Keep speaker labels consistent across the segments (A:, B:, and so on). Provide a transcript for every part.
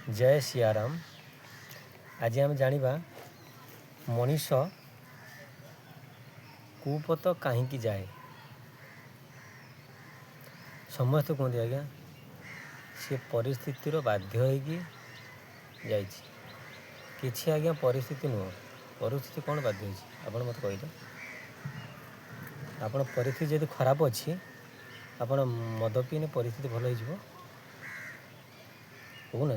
A: जय सियाराम। आज आम जानिबा मनीष कुपथ कहीं जाए। समस्त कहते आज्ञा सी परिस्थितिर बाध्य होगी किसी आज्ञा परिस्थिति नुह। परिस्थिति कौन बाध्य होती आप मत कहले आप परिस्थिति जब खराब अच्छी आप मद पीने परिस्थिति भल हो कहना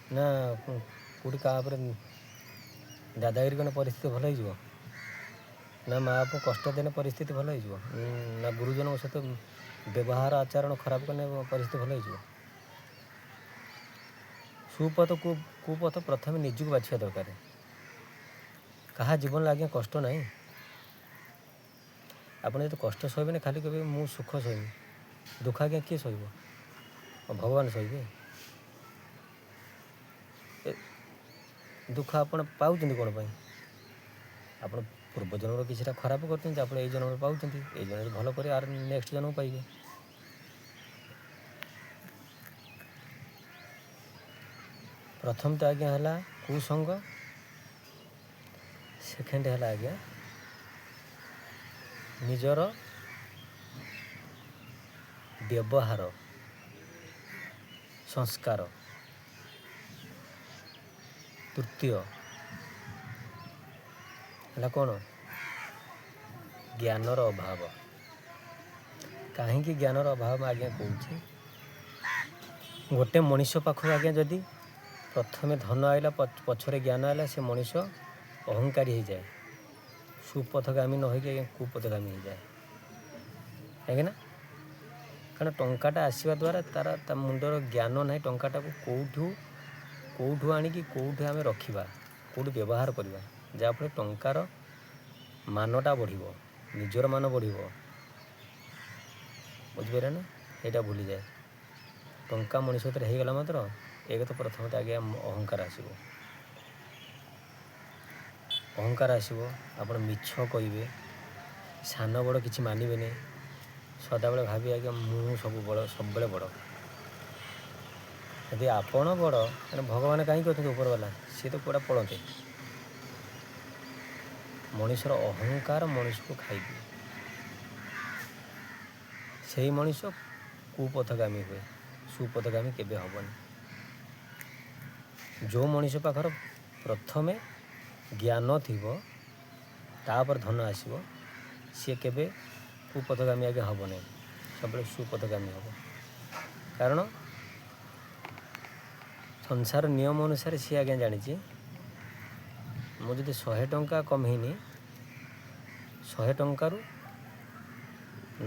A: ना कौटी क्या दादागिरी कने परिस्थिति भल हो ना माँ बाप कष्ट देने परिस्थिति भल हो ना गुरुजन सहित व्यवहार आचरण खराब करने परिस्थिति भल हो। सुपथ कुपथ प्रथम निजुक बाछा दरकार। क्या जीवन लगे कष्ट ना आपड़ जो कष्ट सहबे खाली कहे मु सुख सहमी दुख आज्ञा किए सह भगवान सहे दुख आप पाँच कौन पाई आप पूर्व जन्म किसी खराब करते आप जन्म पाँच ये जन्म भल कर आर नेक्स्ट जन्म पाइबे। प्रथम तो आज्ञा है कुसंग सेकेंड है आज्ञा निजर व्यवहार संस्कार तृतीय है कौन ज्ञानर अभाव। कहीं ज्ञानर अभाव आज्ञा कौच गोटे मनीष पाख आज्ञा जदि प्रथम धन आइला पछरे ज्ञान आइला से मनीष अहंकारी हो जाए सुपथगामी न हो कुपथगामी हो जाए कहीं कारण टंकाटा आसवा द्वारा तार मुंडर ज्ञान ना टंकाटा को कौठू आणिकी कौठे आम रखा कौट व्यवहार करवा जहाँफल टंकार मानटा बढ़ निजर मान बढ़ बुझिपारे ना यहाँ भूली जाए टंका मनीष हो गला मात्र एक तो प्रथम आगे अहंकार आसो अहंकार आसो आप मिछ कहे सान बड़ कि मानवे सदाबले भावी आज्ञा मु सब बड़ सब बड़ यदि आपण बड़ भगवान कहीं कहते ऊपर वाला सी तो पूरा पड़ते मनीषर अहंकार मनीष को खाइदिए से ही मनीष कुपथगामी हुए सुपथगामी केबे हबनी। जो मनीष पाखर प्रथमे ज्ञान थिबो तापर धन आसो सी केबे कुपथगामी आगे हम नहीं सब सुपथगामी हम कारण संसार नियम अनुसार सी आज्ञा जानी मुझे 100 टंका कमेनी 100 टंकारु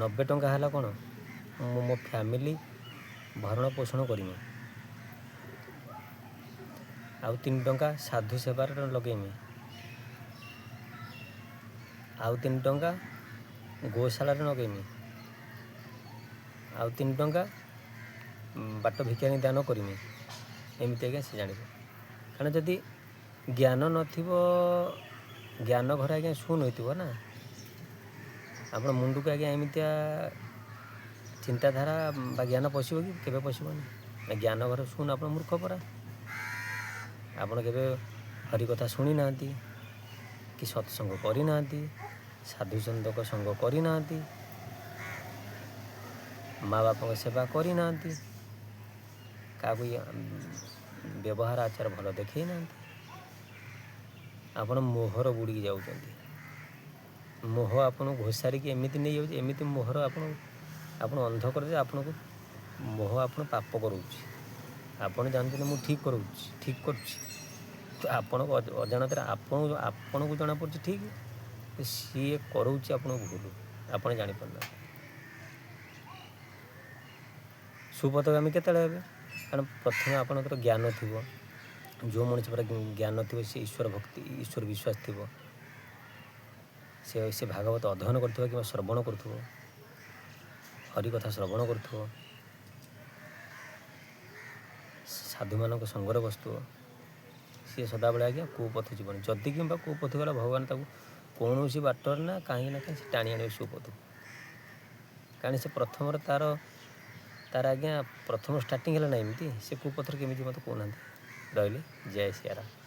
A: 90 टंका है कौन मो फैमिली भरण पोषण करमी आउ 3 टंका साधु सेवार लगेमी आउ 3 टंका गोशाला लगेमी आउ 3 टंका बाट भिक्षानी दान करमी एमती आज्ञा से जान कारण जदि ज्ञान नथिबो ज्ञान घर आज्ञा शून होइतिबो ना आप मुंड को आज्ञा एमतिया चिंताधारा बा ज्ञान पशो कि केबे पशोनी ज्ञान घर शून आप मूर्ख परा आपड़ के हरिकथा शुणी ना कि सत्संग करना साधुसंत संग करना माँ बाप सेवा करना क्या व्यवहार आचार भल देखे ना आपण मोहर बुड़ी जाऊँ मोह आपन घोषारिक एमती नहीं जाऊँ एमती मोहर आप अंध कर आपन को मोह आप पाप करोची आपन जानते मुझे ठीक करो ठीक कर तो आपन को अजाणत आपन को जना पड़ी ठीक सी करोची आपन भूल आपन जापारना सुपथगामी केत कारण प्रथम आपंकर ज्ञान थी जो मनीष पर ज्ञान थी सी ईश्वर भक्ति ईश्वर विश्वास थी से भागवत अध्ययन कर श्रवण कर हरिकथा श्रवण कर साधु मान संगर बसु सी सदाबले आज्ञा कुपथ जीवन जदि कि कुपथ गला भगवान कौन सी बाटर ना कहीं ना कहीं टाणी आने सुपथ कारण से प्रथम तार ତାର ଆଜ୍ଞା ପ୍ରଥମ ଷ୍ଟାର୍ଟିଂ ହେଲା ନା ଏମିତି, ସେ କୁପଥରେ କେମିତି ମୋତେ କହୁନାହାନ୍ତି। ରହିଲି, ଜୟ ସିଆରାମ।